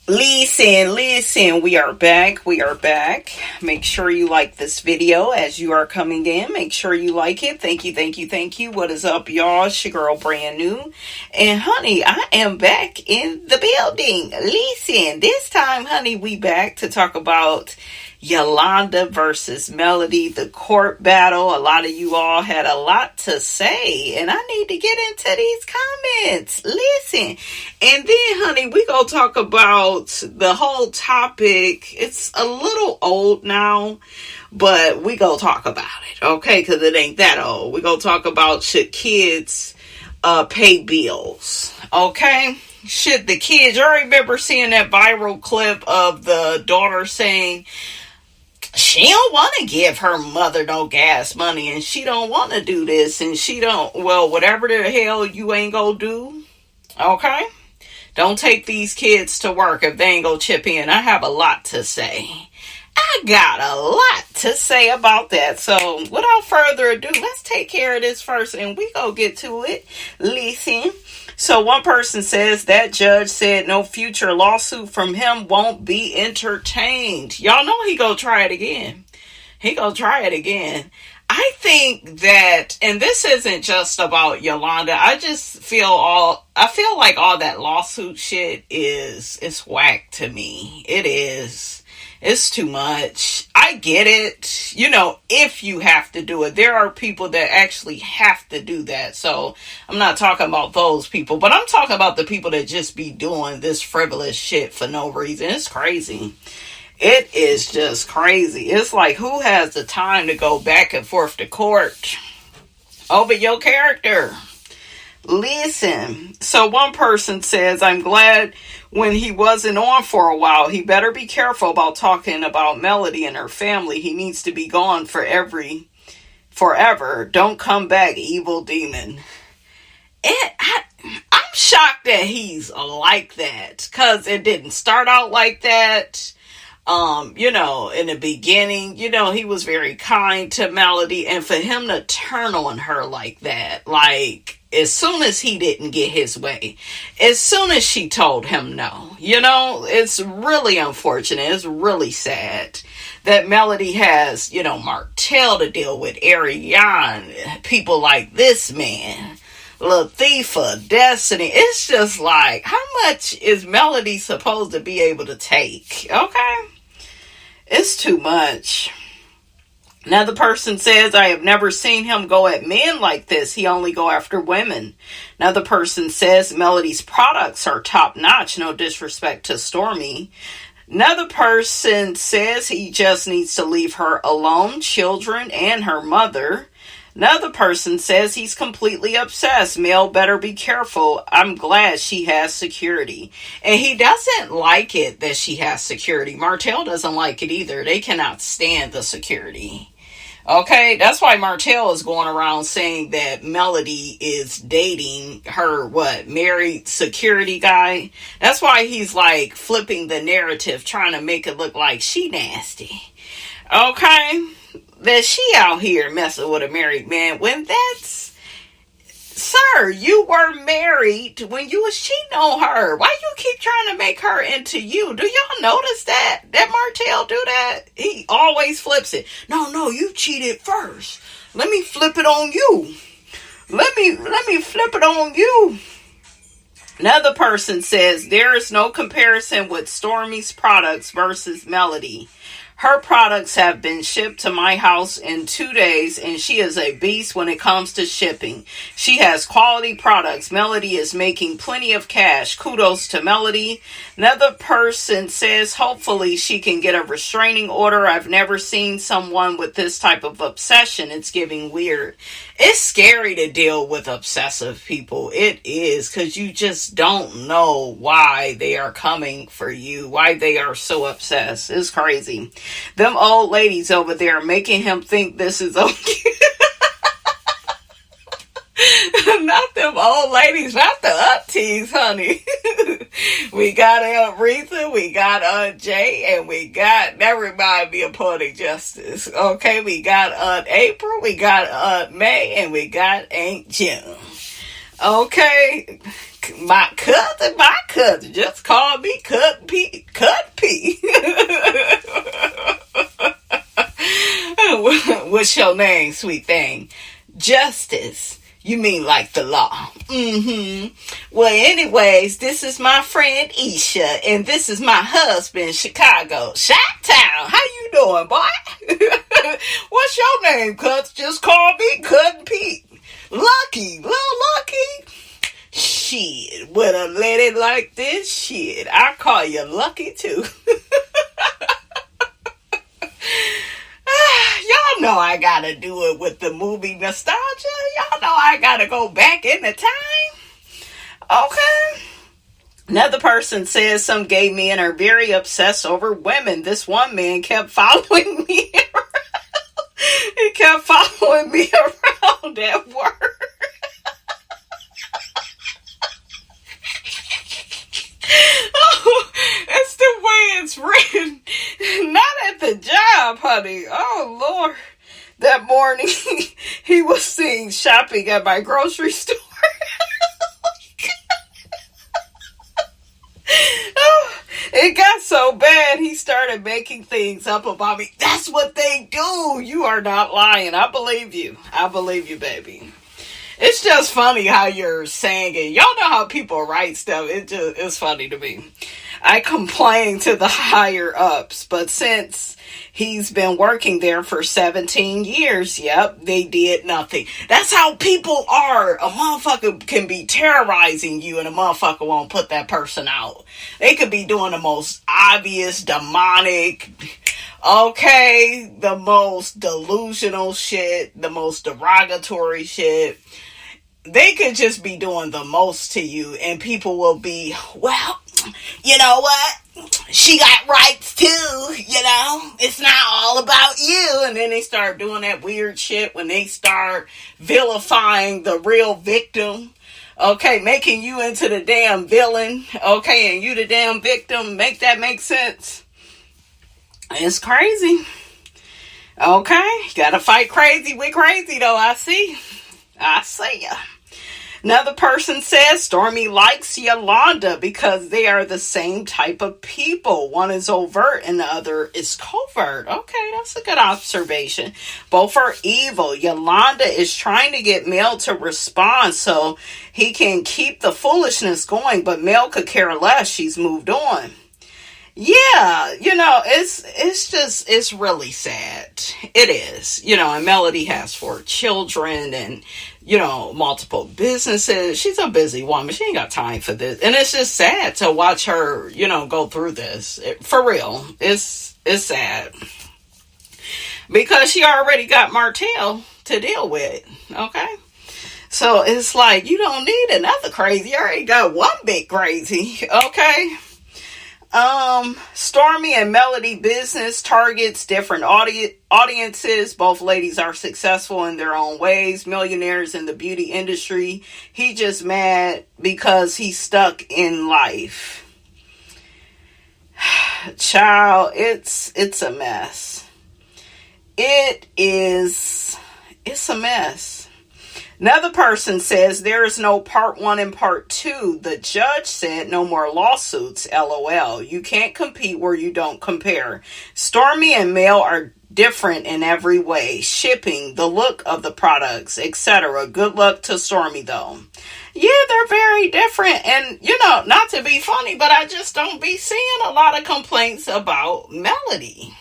Listen, we are back. Make sure you like this video as you are coming in. Make sure you like it. Thank you. What is up, y'all? It's your girl, Brand New. And, honey, I am back in the building. Listen, this time, honey, we back to talk about Yolanda versus Melody, the court battle. A lot of you all had a lot to say, and I need to get into these comments. Listen, and then, honey, we gonna talk about the whole topic. It's a little old now, but we gonna talk about it, okay? Because it ain't that old. We gonna talk about, should kids pay bills, okay? Should the kids? I remember seeing that viral clip of the daughter saying she don't want to give her mother no gas money, and she don't want to do this, and she don't, well, whatever the hell you ain't gonna do, okay? Don't take these kids to work if they ain't gonna chip in. I have a lot to say. I got a lot to say about that. So, without further ado, let's take care of this first, and we gonna get to it. Listen. So one person says that judge said no future lawsuit from him won't be entertained. Y'all know he gonna try it again. I think that, and this isn't just about Yolanda. I feel like all that lawsuit shit is whack to me. It is. It's too much. I get it. You know, if you have to do it. There are people that actually have to do that. So I'm not talking about those people, but I'm talking about the people that just be doing this frivolous shit for no reason. It's crazy. It is just crazy. It's like, who has the time to go back and forth to court over your character? Listen, so one person says, I'm glad when he wasn't on for a while. He better be careful about talking about Melody and her family. He needs to be gone forever. Don't come back, evil demon. I'm shocked that he's like that, because it didn't start out like that. You know, in the beginning, you know, he was very kind to Melody, and for him to turn on her like that, like, as soon as he didn't get his way, as soon as she told him no, you know, it's really unfortunate. It's really sad that Melody has, you know, Martell to deal with, Ariane, people like this man, Latifah, Destiny. It's just like, how much is Melody supposed to be able to take? Okay. It's too much. Another person says, I have never seen him go at men like this. He only go after women. Another person says, Melody's products are top notch. No disrespect to Stormy. Another person says he just needs to leave her alone, children, and her mother. Another person says he's completely obsessed. Mel better be careful. I'm glad she has security. And he doesn't like it that she has security. Martell doesn't like it either. They cannot stand the security. Okay, that's why Martell is going around saying that Melody is dating her, married security guy. That's why he's like flipping the narrative, trying to make it look like she nasty. Okay? That she out here messing with a married man, when that's, sir, you were married when you was cheating on her. Why you keep trying to make her into you? Do y'all notice that Martell do that? He always flips it. No, you cheated first. Let me flip it on you. Let me flip it on you. Another person says there is no comparison with Stormy's products versus Melody. Her products have been shipped to my house in 2 days, and she is a beast when it comes to shipping. She has quality products. Melody is making plenty of cash. Kudos to Melody. Another person says hopefully she can get a restraining order. I've never seen someone with this type of obsession. It's giving weird. It's scary to deal with obsessive people. It is, because you just don't know why they are coming for you, why they are so obsessed. It's crazy. Them old ladies over there making him think this is okay. Not them old ladies, not the aunties, honey. We got Aunt Retha, we got Aunt Jay, and we got, that remind me of Poetic Justice. Okay, we got Aunt April, we got Aunt May, and we got Aunt Jim. Okay, my cousin, just call me Cousin Pete. What's your name, sweet thing? Justice. You mean like the law? Mm-hmm. Well, anyways, this is my friend Isha, and this is my husband, Chicago. Chi-town. How you doing, boy? What's your name, cuz? Just call me Cut Pete. Lucky. Little Lucky. Shit. With a lady like this, shit, I call you Lucky, too. Y'all know I gotta do it with the movie nostalgia. Y'all know I gotta go back in the time. Okay. Another person says some gay men are very obsessed over women. This one man kept following me around. He kept following me around at work. Oh, it's the way it's written. Not at the job, honey. Oh, Lord. That morning, he was seen shopping at my grocery store. Oh, it got so bad, he started making things up about me. That's what they do. You are not lying. I believe you. I believe you, baby. It's just funny how you're saying it. Y'all know how people write stuff. It's funny to me. I complained to the higher ups, but since he's been working there for 17 years, yep, they did nothing. That's how people are. A motherfucker can be terrorizing you and a motherfucker won't put that person out. They could be doing the most obvious, demonic, okay, the most delusional shit, the most derogatory shit. They could just be doing the most to you and people will be, well, you know what? She got rights too, you know? It's not all about you. And then they start doing that weird shit when they start vilifying the real victim. Okay, making you into the damn villain. Okay, and you the damn victim. Make that make sense? It's crazy. Okay, you gotta fight crazy with crazy though, I see ya. Another person says Stormy likes Yolanda because they are the same type of people. One is overt and the other is covert. Okay, that's a good observation. Both are evil. Yolanda is trying to get Mel to respond so he can keep the foolishness going, but Mel could care less. She's moved on. Yeah, you know, it's really sad. It is, you know, and Melody has 4 children and, you know, multiple businesses. She's a busy woman. She ain't got time for this. And it's just sad to watch her, you know, go through this. For real. It's sad. Because she already got Martell to deal with. Okay? So it's like, you don't need another crazy. You already got one big crazy. Okay? Stormy and Melody business targets different audiences. Both ladies are successful in their own ways, millionaires in the beauty industry. He just mad because he's stuck in life. Child, it's a mess. It's a mess. Another person says there is no part 1 and part 2. The judge said no more lawsuits. LOL. You can't compete where you don't compare. Stormy and Mel are different in every way. Shipping, the look of the products, etc. Good luck to Stormy though. Yeah, they're very different. And, you know, not to be funny, but I just don't be seeing a lot of complaints about Melody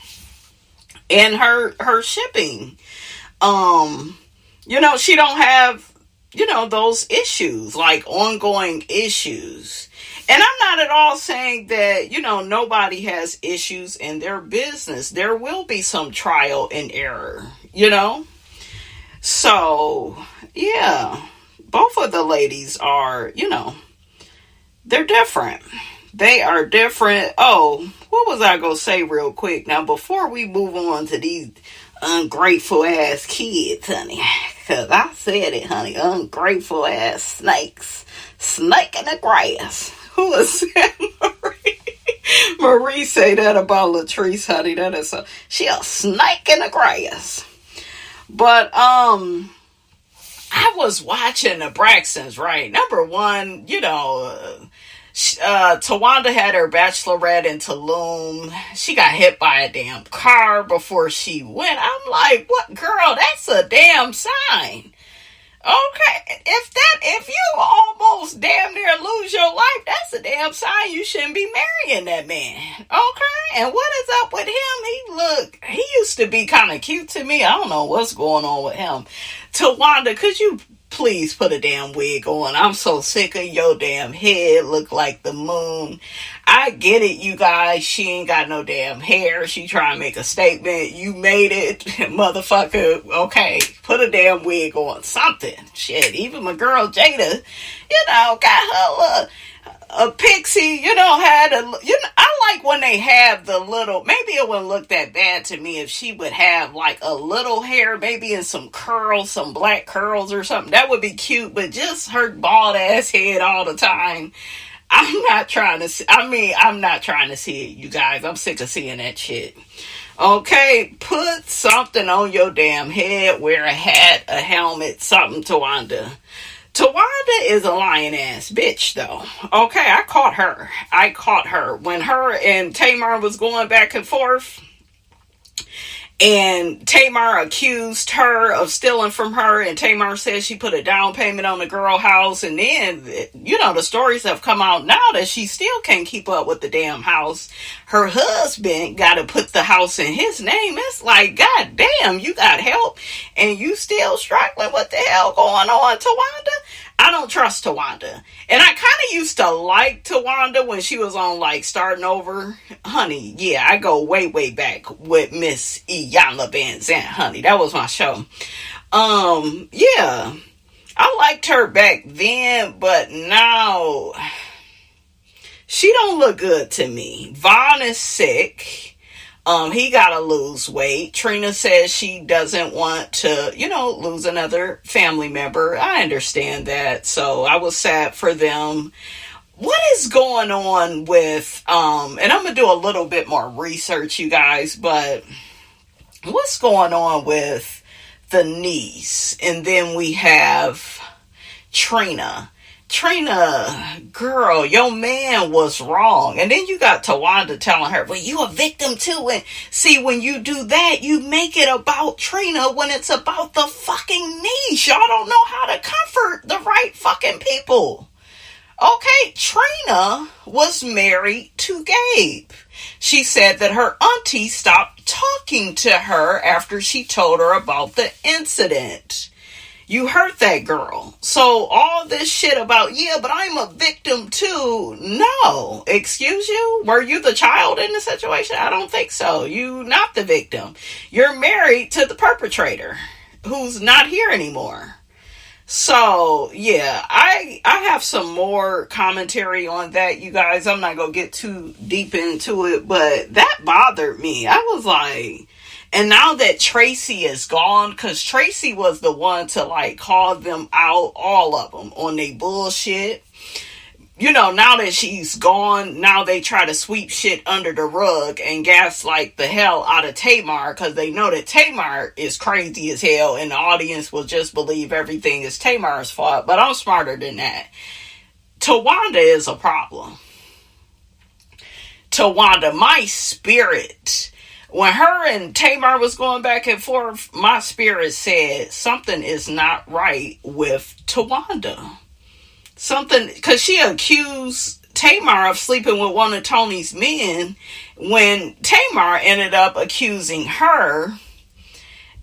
and her shipping. You know, she don't have, you know, those issues, like ongoing issues. And I'm not at all saying that, you know, nobody has issues in their business. There will be some trial and error, you know. So, yeah, both of the ladies are, you know, they're different. They are different. Oh, what was I going to say real quick? Now, before we move on to these ungrateful ass kids, honey, because I said it, honey, ungrateful ass snakes, snake in the grass. Who is that? Marie say that about Latrice, honey. That is she a snake in the grass. But I was watching the Braxtons, right? Number one, you know, Tawanda had her bachelorette in Tulum. She got hit by a damn car before she went. I'm like, what, girl? That's a damn sign. Okay, if you almost damn near lose your life, that's a damn sign you shouldn't be marrying that man. Okay, and what is up with him? He used to be kind of cute to me. I don't know what's going on with him. Tawanda, could you please put a damn wig on? I'm so sick of your damn head. Look like the moon. I get it, you guys. She ain't got no damn hair. She trying to make a statement. You made it, motherfucker. Okay, put a damn wig on. Something. Shit, even my girl Jada, got her a pixie, had I like when they have the little, maybe it wouldn't look that bad to me if she would have like a little hair, maybe in some curls, some black curls or something. That would be cute, but just her bald ass head all the time. I'm not trying to see it, you guys. I'm sick of seeing that shit. Okay, put something on your damn head. Wear a hat, a helmet, something, Tawanda. Tawanda is a lying ass bitch, though. Okay, I caught her. When her and Tamar was going back and forth, and Tamar accused her of stealing from her, and Tamar says she put a down payment on the girl house, and then, the stories have come out now that she still can't keep up with the damn house. Her husband got to put the house in his name. It's like, god damn, you got help, and you still struggling. What the hell going on, Tawanda? I don't trust Tawanda. And I kind of used to like Tawanda when she was on, like, Starting Over. Honey, yeah, I go way, way back with Miss Yolanda Van Zandt, honey. That was my show. Yeah. I liked her back then, but now she don't look good to me. Vaughn is sick. He gotta lose weight. Trina says she doesn't want to, lose another family member. I understand that. So I was sad for them. What is going on with, and I'm gonna do a little bit more research, you guys, but what's going on with the niece? And then we have Trina, girl, your man was wrong. And then you got Tawanda telling her, well, you a victim too. And see, when you do that, you make it about Trina when it's about the fucking niece. Y'all don't know how to comfort the right fucking people. Okay, Trina was married to Gabe. She said that her auntie stopped talking to her after she told her about the incident. You hurt that girl. So all this shit about, yeah, but I'm a victim too. No. Excuse you? Were you the child in the situation? I don't think so. You not the victim. You're married to the perpetrator who's not here anymore. So, yeah, I have some more commentary on that, you guys. I'm not going to get too deep into it, but that bothered me. I was like, and now that Tracy is gone, because Tracy was the one to, like, call them out, all of them, on their bullshit. Now that she's gone, now they try to sweep shit under the rug and gaslight the hell out of Tamar, because they know that Tamar is crazy as hell, and the audience will just believe everything is Tamar's fault. But I'm smarter than that. Tawanda is a problem. Tawanda, my spirit, when her and Tamar was going back and forth, my spirit said something is not right with Tawanda. Something, because she accused Tamar of sleeping with one of Tony's men when Tamar ended up accusing her.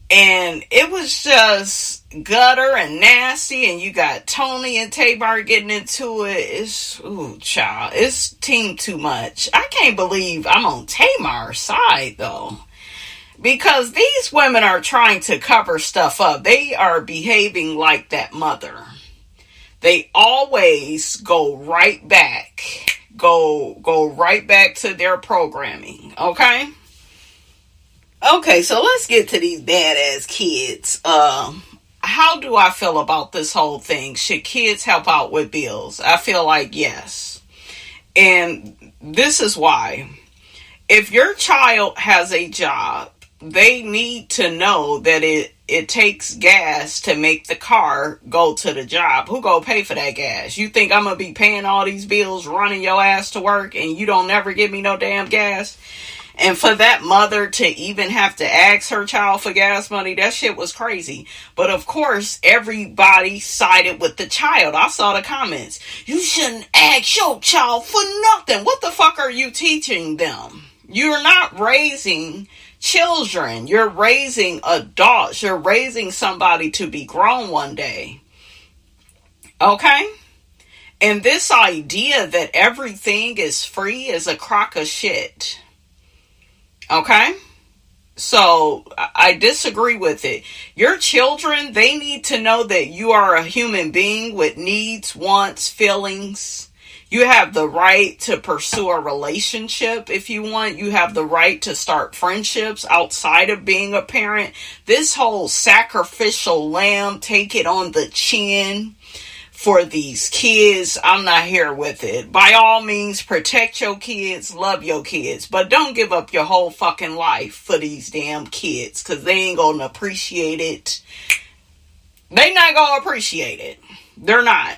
And it was just gutter and nasty. And you got Tony and Tamar getting into it. It's team too much. I can't believe I'm on Tamar's side, though. Because these women are trying to cover stuff up. They are behaving like that mother. They always go right back. Go right back to their programming. Okay? Okay, so let's get to these badass kids. How do I feel about this whole thing? Should kids help out with bills? I feel like yes. And this is why. If your child has a job, they need to know that it it takes gas to make the car go to the job. Who gonna pay for that gas? You think I'm gonna be paying all these bills, running your ass to work, and you don't never give me no damn gas? And for that mother to even have to ask her child for gas money, that shit was crazy. But of course, everybody sided with the child. I saw the comments. You shouldn't ask your child for nothing. What the fuck are you teaching them? You're not raising children. You're raising adults. You're raising somebody to be grown one day. Okay? And this idea that everything is free is a crock of shit. Okay? So I disagree with it. Your children, they need to know that you are a human being with needs, wants, feelings. You have the right to pursue a relationship if you want. You have the right to start friendships outside of being a parent. This whole sacrificial lamb, take it on the chin for these kids, I'm not here with it. By all means, protect your kids, love your kids, but don't give up your whole fucking life for these damn kids, because they ain't gonna appreciate it. They not gonna appreciate it. They're not.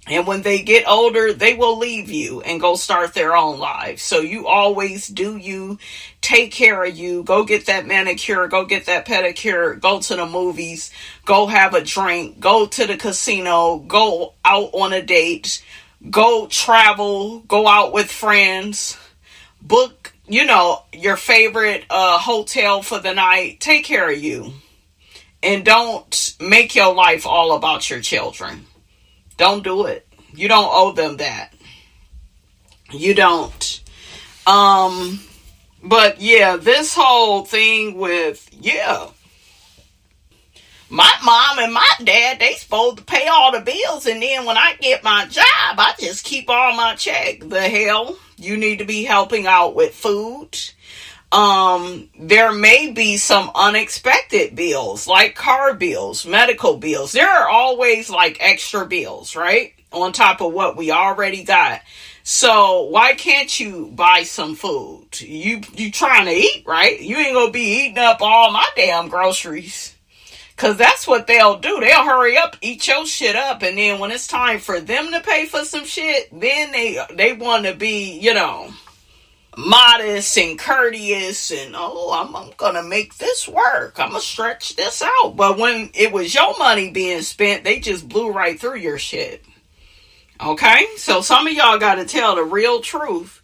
And when they get older, they will leave you and go start their own lives. So you always do you, take care of you, go get that manicure, go get that pedicure, go to the movies, go have a drink, go to the casino, go out on a date, go travel, go out with friends, book, your favorite hotel for the night. Take care of you. And don't make your life all about your children. Don't do it. You don't owe them that. You don't. But yeah, this whole thing with, my mom and my dad, they supposed to pay all the bills, and then when I get my job, I just keep all my check. The hell? You need to be helping out with food. There may be some unexpected bills, like car bills, medical bills. There are always like extra bills, right? On top of what we already got. So why can't you buy some food? You trying to eat, right? You ain't gonna be eating up all my damn groceries. Cause that's what they'll do. They'll hurry up, eat your shit up, and then when it's time for them to pay for some shit, then they want to be, modest and courteous and I'm gonna make this work, I'm gonna stretch this out. But when it was your money being spent, they just blew right through your shit. Okay, so some of y'all gotta tell the real truth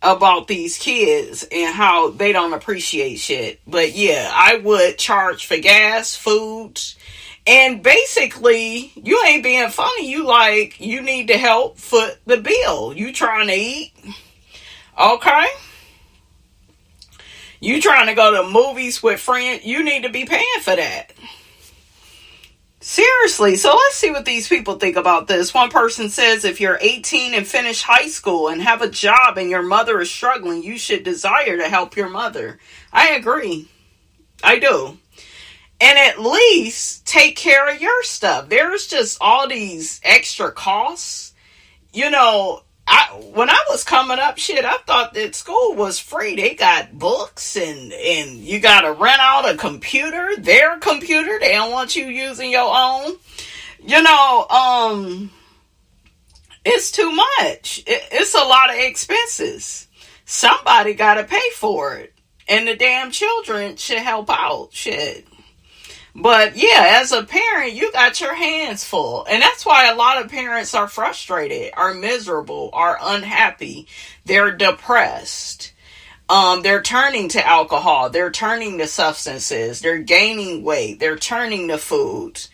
about these kids and how they don't appreciate shit. But yeah, I would charge for gas, food, and basically you ain't being funny. You need to help foot the bill. You trying to eat? Okay? You trying to go to movies with friends? You need to be paying for that. Seriously. So let's see what these people think about this. One person says, if you're 18 and finish high school and have a job and your mother is struggling, you should desire to help your mother. I agree. I do. And at least take care of your stuff. There's just all these extra costs. When I was coming up, I thought that school was free. They got books and you got to rent out a computer, their computer. They don't want you using your own. It's too much. It's a lot of expenses. Somebody got to pay for it. And the damn children should help out. Shit. But yeah, as a parent, you got your hands full. And that's why a lot of parents are frustrated, are miserable, are unhappy. They're depressed. They're turning to alcohol. They're turning to substances. They're gaining weight. They're turning to food.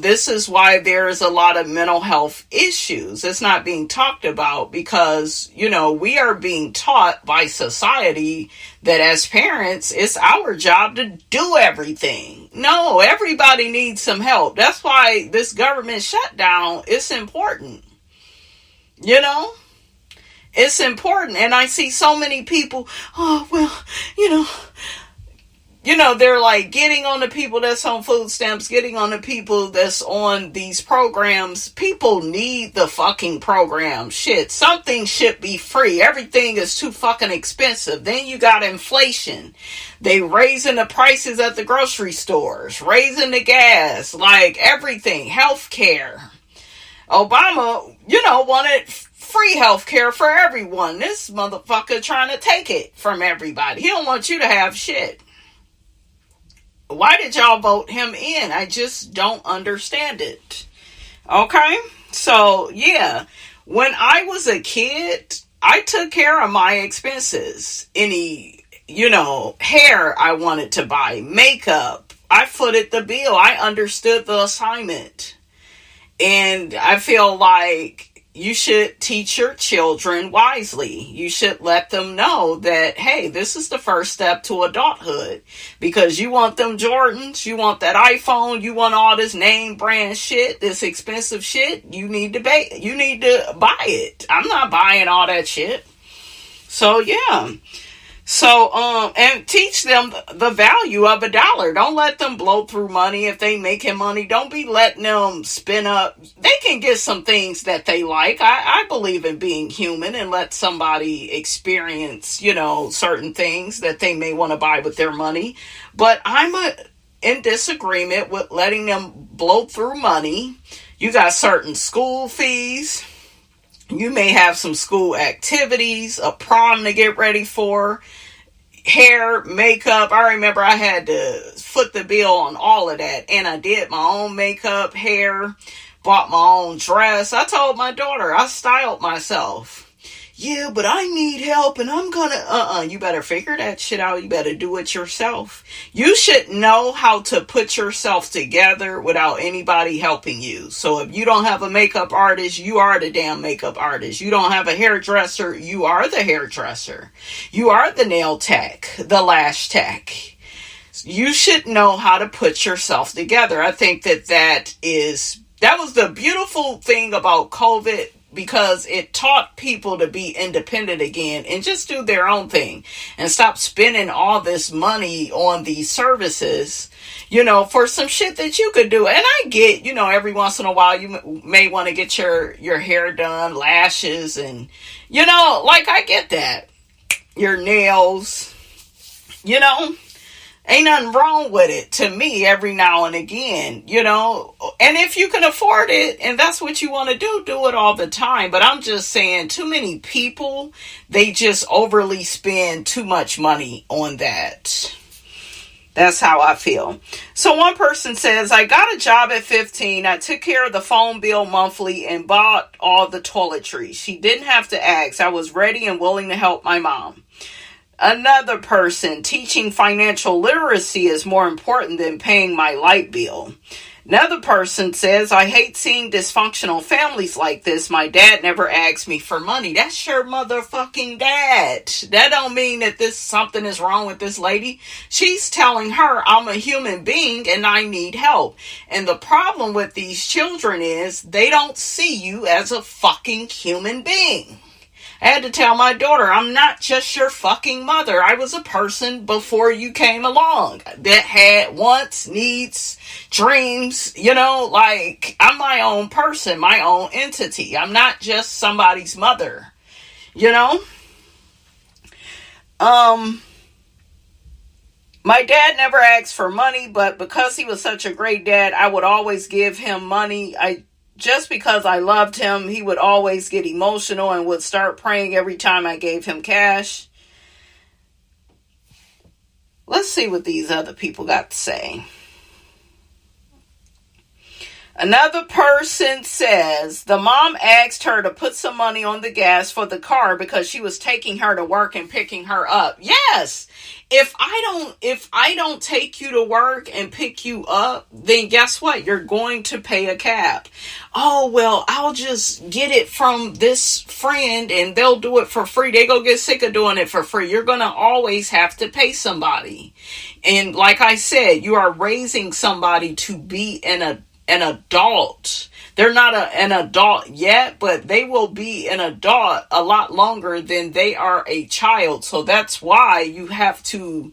This is why there is a lot of mental health issues. It's not being talked about because, we are being taught by society that as parents, it's our job to do everything. No, everybody needs some help. That's why this government shutdown is important. It's important. And I see so many people, they're like getting on the people that's on food stamps, getting on the people that's on these programs. People need the fucking program. Shit, something should be free. Everything is too fucking expensive. Then you got inflation. They raising the prices at the grocery stores, raising the gas, like everything, healthcare. Obama, wanted free healthcare for everyone. This motherfucker trying to take it from everybody. He don't want you to have shit. Why did y'all vote him in? I just don't understand it. Okay? So, yeah. When I was a kid, I took care of my expenses. Any, hair I wanted to buy, makeup. I footed the bill. I understood the assignment. And I feel like you should teach your children wisely. You should let them know that, hey, this is the first step to adulthood. Because you want them Jordans, you want that iPhone, you want all this name brand shit, this expensive shit, you need to buy it. I'm not buying all that shit. So, yeah. So, and teach them the value of $1. Don't let them blow through money. If they making money, don't be letting them spin up. They can get some things that they like. I believe in being human and let somebody experience, certain things that they may want to buy with their money. But I'm in disagreement with letting them blow through money. You got certain school fees. You may have some school activities, a prom to get ready for, hair, makeup. I remember I had to foot the bill on all of that. And I did my own makeup, hair, bought my own dress. I told my daughter, I styled myself. Yeah, but I need help and I'm gonna, you better figure that shit out. You better do it yourself. You should know how to put yourself together without anybody helping you. So if you don't have a makeup artist, you are the damn makeup artist. You don't have a hairdresser, you are the hairdresser. You are the nail tech, the lash tech. You should know how to put yourself together. I think that was the beautiful thing about COVID, because it taught people to be independent again and just do their own thing and stop spending all this money on these services, for some shit that you could do. And I get, every once in a while you may want to get your hair done, lashes, and, I get that. Your nails, ain't nothing wrong with it to me every now and again, and if you can afford it and that's what you want to do it all the time. But I'm just saying, too many people, they just overly spend too much money on that. That's how I feel. So one person says, I got a job at 15. I took care of the phone bill monthly and bought all the toiletries. She didn't have to ask. I was ready and willing to help my mom. Another person, teaching financial literacy is more important than paying my light bill. Another person says, I hate seeing dysfunctional families like this. My dad never asked me for money. That's your motherfucking dad. That don't mean that something is wrong with this lady. She's telling her, I'm a human being and I need help. And the problem with these children is they don't see you as a fucking human being. I had to tell my daughter, I'm not just your fucking mother. I was a person before you came along that had wants, needs, dreams, I'm my own person, my own entity. I'm not just somebody's mother, My dad never asked for money, but because he was such a great dad, I would always give him money. Just because I loved him, he would always get emotional and would start praying every time I gave him cash. Let's see what these other people got to say. Another person says, the mom asked her to put some money on the gas for the car because she was taking her to work and picking her up. Yes. If I don't take you to work and pick you up, then guess what? You're going to pay a cab. Oh, well, I'll just get it from this friend and they'll do it for free. They go get sick of doing it for free. You're going to always have to pay somebody. And like I said, you are raising somebody to be an adult. They're not an adult yet, but they will be an adult a lot longer than they are a child. So that's why you have to,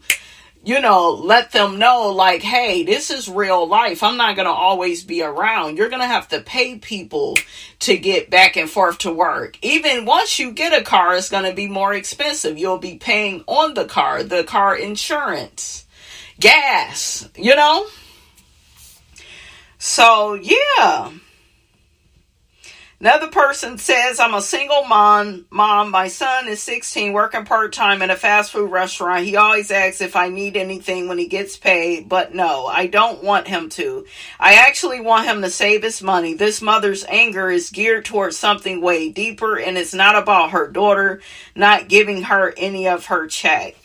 let them know, like, hey, this is real life. I'm not going to always be around. You're going to have to pay people to get back and forth to work. Even once you get a car, it's going to be more expensive. You'll be paying on the car insurance, gas, So, yeah. Another person says, I'm a single mom. My son is 16, working part-time at a fast food restaurant. He always asks if I need anything when he gets paid, but no, I don't want him to. I actually want him to save his money. This mother's anger is geared towards something way deeper, and it's not about her daughter not giving her any of her check.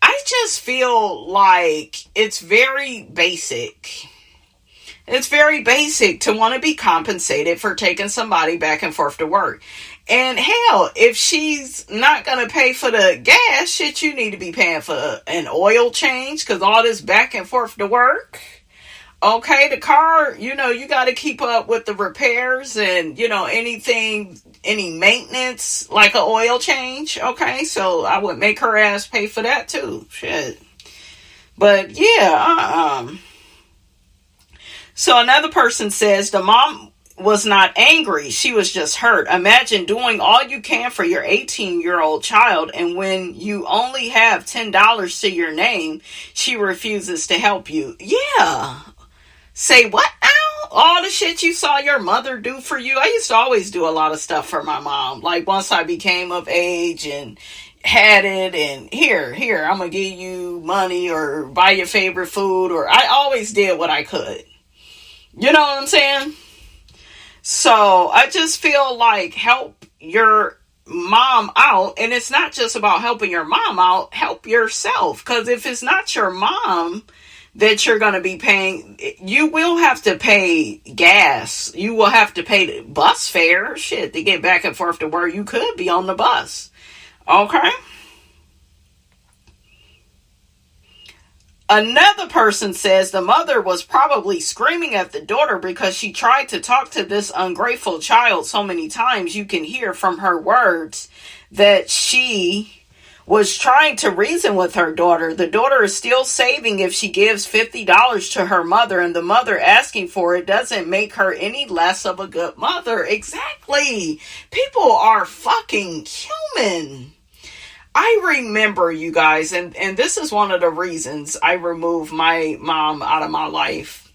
I just feel like it's very basic. It's very basic to want to be compensated for taking somebody back and forth to work. And hell, if she's not going to pay for the gas, shit, you need to be paying for an oil change, because all this back and forth to work. Okay, the car, you got to keep up with the repairs and, any maintenance, like an oil change. Okay, so I would make her ass pay for that too. Shit. But yeah, So another person says the mom was not angry. She was just hurt. Imagine doing all you can for your 18-year-old child, and when you only have $10 to your name, she refuses to help you. Yeah. Say what now? All the shit you saw your mother do for you. I used to always do a lot of stuff for my mom. Like once I became of age and had it, and here, I'm going to give you money or buy your favorite food, or I always did what I could. You know what I'm saying? So I just feel like help your mom out. And it's not just about helping your mom out. Help yourself. Because if it's not your mom that you're going to be paying, you will have to pay gas. You will have to pay the bus fare. Shit, to get back and forth to where you could be on the bus. Okay? Another person says the mother was probably screaming at the daughter because she tried to talk to this ungrateful child so many times. You can hear from her words that she was trying to reason with her daughter. The daughter is still saving if she gives $50 to her mother, and the mother asking for it doesn't make her any less of a good mother. Exactly. People are fucking human. I remember, you guys, and this is one of the reasons I removed my mom out of my life.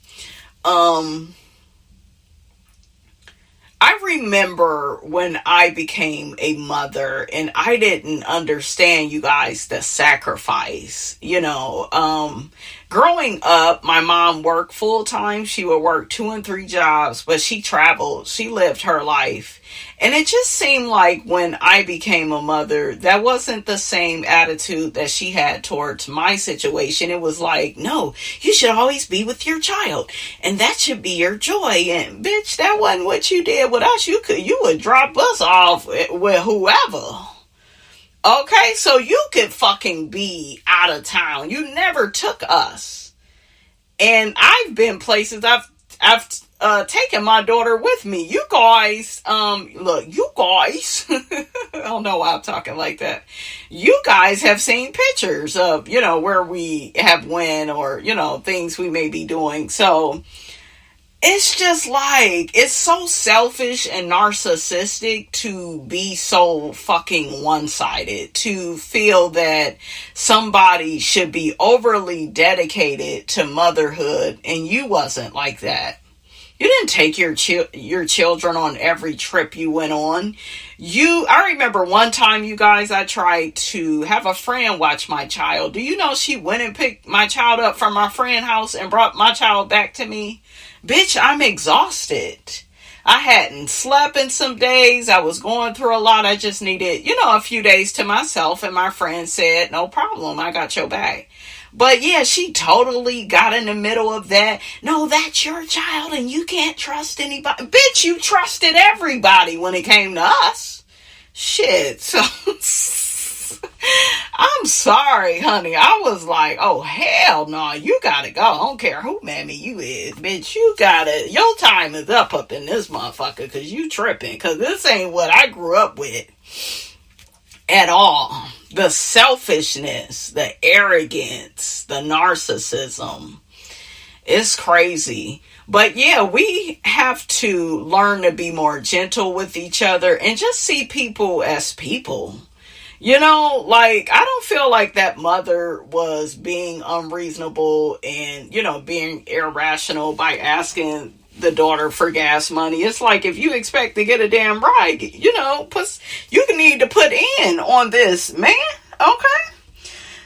I remember when I became a mother and I didn't understand, you guys, the sacrifice. Growing up, my mom worked full time. She would work 2 and 3 jobs, but she traveled. She lived her life. And it just seemed like when I became a mother, that wasn't the same attitude that she had towards my situation. It was like, no, you should always be with your child, and that should be your joy. And bitch, that wasn't what you did with us. You would drop us off with whoever. Okay, so you could fucking be out of town. You never took us. And I've been places I've taken my daughter with me. You guys, look, you guys, I don't know why I'm talking like that. You guys have seen pictures of, where we have went, or, things we may be doing. So it's just like, it's so selfish and narcissistic to be so fucking one-sided, to feel that somebody should be overly dedicated to motherhood, and you wasn't like that. You didn't take your children on every trip you went on. I remember one time, you guys, I tried to have a friend watch my child. Do you know she went and picked my child up from my friend's house and brought my child back to me? Bitch, I'm exhausted. I hadn't slept in some days. I was going through a lot. I just needed, a few days to myself. And my friend said, no problem, I got your back. But yeah, she totally got in the middle of that. No, that's your child and you can't trust anybody. Bitch, you trusted everybody when it came to us. Shit. So I'm sorry, honey. I was like, oh, hell no, you gotta go. I don't care who mammy you is. Bitch, your time is up in this motherfucker, because you tripping. Because this ain't what I grew up with at all. The selfishness, the arrogance, the narcissism. It's crazy. But yeah, we have to learn to be more gentle with each other and just see people as people. You know, like, I don't feel like that mother was being unreasonable and, being irrational by asking the daughter for gas money. It's like, if you expect to get a damn ride, you need to put in on this, man. Okay?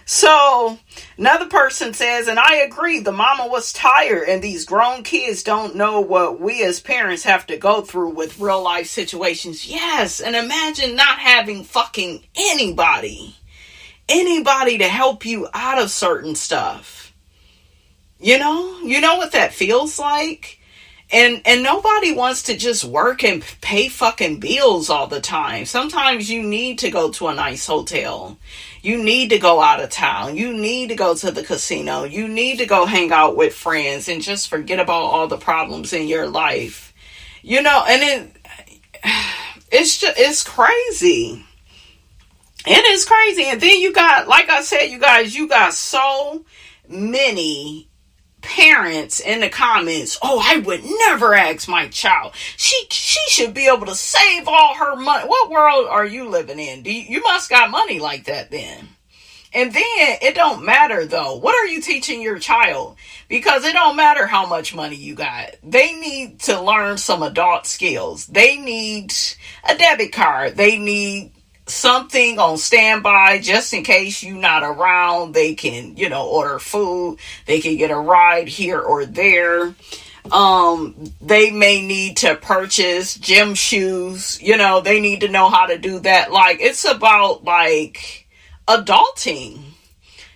So, another person says, and I agree, the mama was tired, and these grown kids don't know what we as parents have to go through with real life situations. Yes, and imagine not having fucking anybody to help you out of certain stuff. You know what that feels like? And nobody wants to just work and pay fucking bills all the time. Sometimes you need to go to a nice hotel. You need to go out of town. You need to go to the casino. You need to go hang out with friends and just forget about all the problems in your life. And it's crazy. It is crazy. And then you got, like I said, you guys, you got so many parents in the comments. Oh, I would never ask my child. She should be able to save all her money. What world are you living in? You must got money like that then. And then it don't matter though. What are you teaching your child? Because it don't matter how much money you got. They need to learn some adult skills. They need a debit card. They need something on standby just in case you're not around. They can, order food. They can get a ride here or there. They may need to purchase gym shoes. They need to know how to do that. Like, it's about like adulting,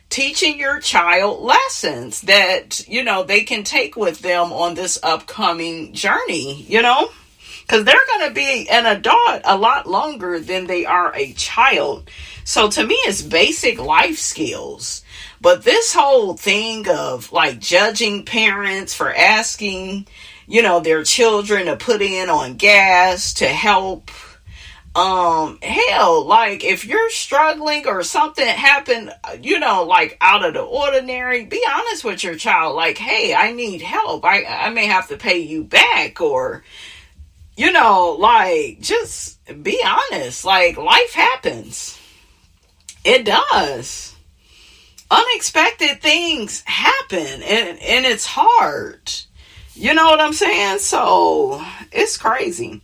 teaching your child lessons that, they can take with them on this upcoming journey, because they're going to be an adult a lot longer than they are a child. So to me, it's basic life skills. But this whole thing of like judging parents for asking, their children to put in on gas to help. Hell, like if you're struggling or something happened, like out of the ordinary, be honest with your child. Like, hey, I need help. I may have to pay you back, or, like, just be honest. Like, life happens. It does. Unexpected things happen, and it's hard. You know what I'm saying? So, it's crazy.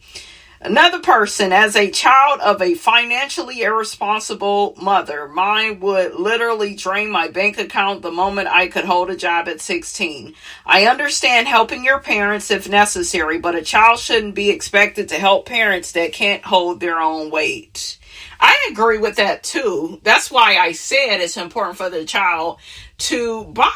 Another person, as a child of a financially irresponsible mother, mine would literally drain my bank account the moment I could hold a job at 16. I understand helping your parents if necessary, but a child shouldn't be expected to help parents that can't hold their own weight. I agree with that too. That's why I said it's important for the child to buy,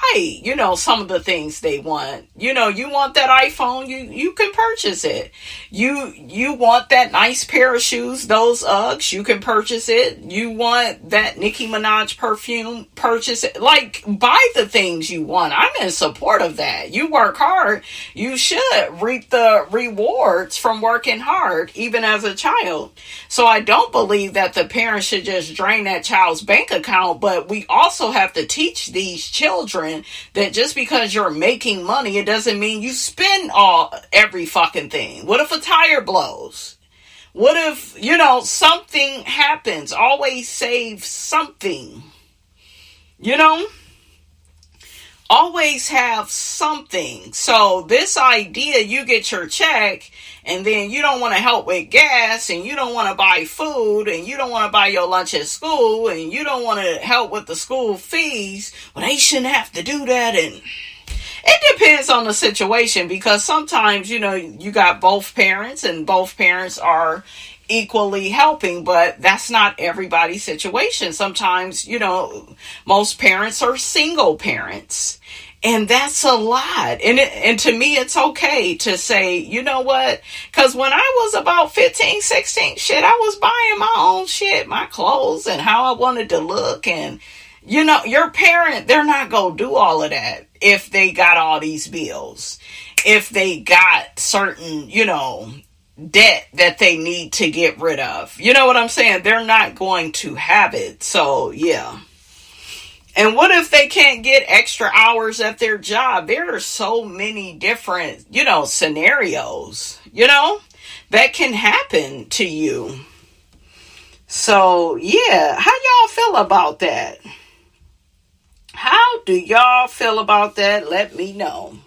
some of the things they want. You want that iPhone, you can purchase it. You want that nice pair of shoes, those Uggs, you can purchase it. You want that Nicki Minaj perfume, purchase it. Like, buy the things you want. I'm in support of that. You work hard, you should reap the rewards from working hard, even as a child. So I don't believe that the parents should just drain that child's bank account, but we also have to teach these children that just because you're making money, it doesn't mean you spend every fucking thing. What if a tire blows? What if, something happens? Always save something. Always have something. So this idea, you get your check and then you don't want to help with gas and you don't want to buy food and you don't want to buy your lunch at school and you don't want to help with the school fees. Well, they shouldn't have to do that. And it depends on the situation, because sometimes, you got both parents and both parents are equally helping, but that's not everybody's situation. Sometimes, most parents are single parents, and that's a lot. And to me, it's okay to say, you know what? Because when I was about 15, 16, shit, I was buying my own shit, my clothes and how I wanted to look. And, your parent, they're not going to do all of that if they got all these bills, if they got certain, debt that they need to get rid of. You know what I'm saying? They're not going to have it. So, yeah. And what if they can't get extra hours at their job? There are so many different, scenarios, that can happen to you. So, yeah, how y'all feel about that? How do y'all feel about that? Let me know.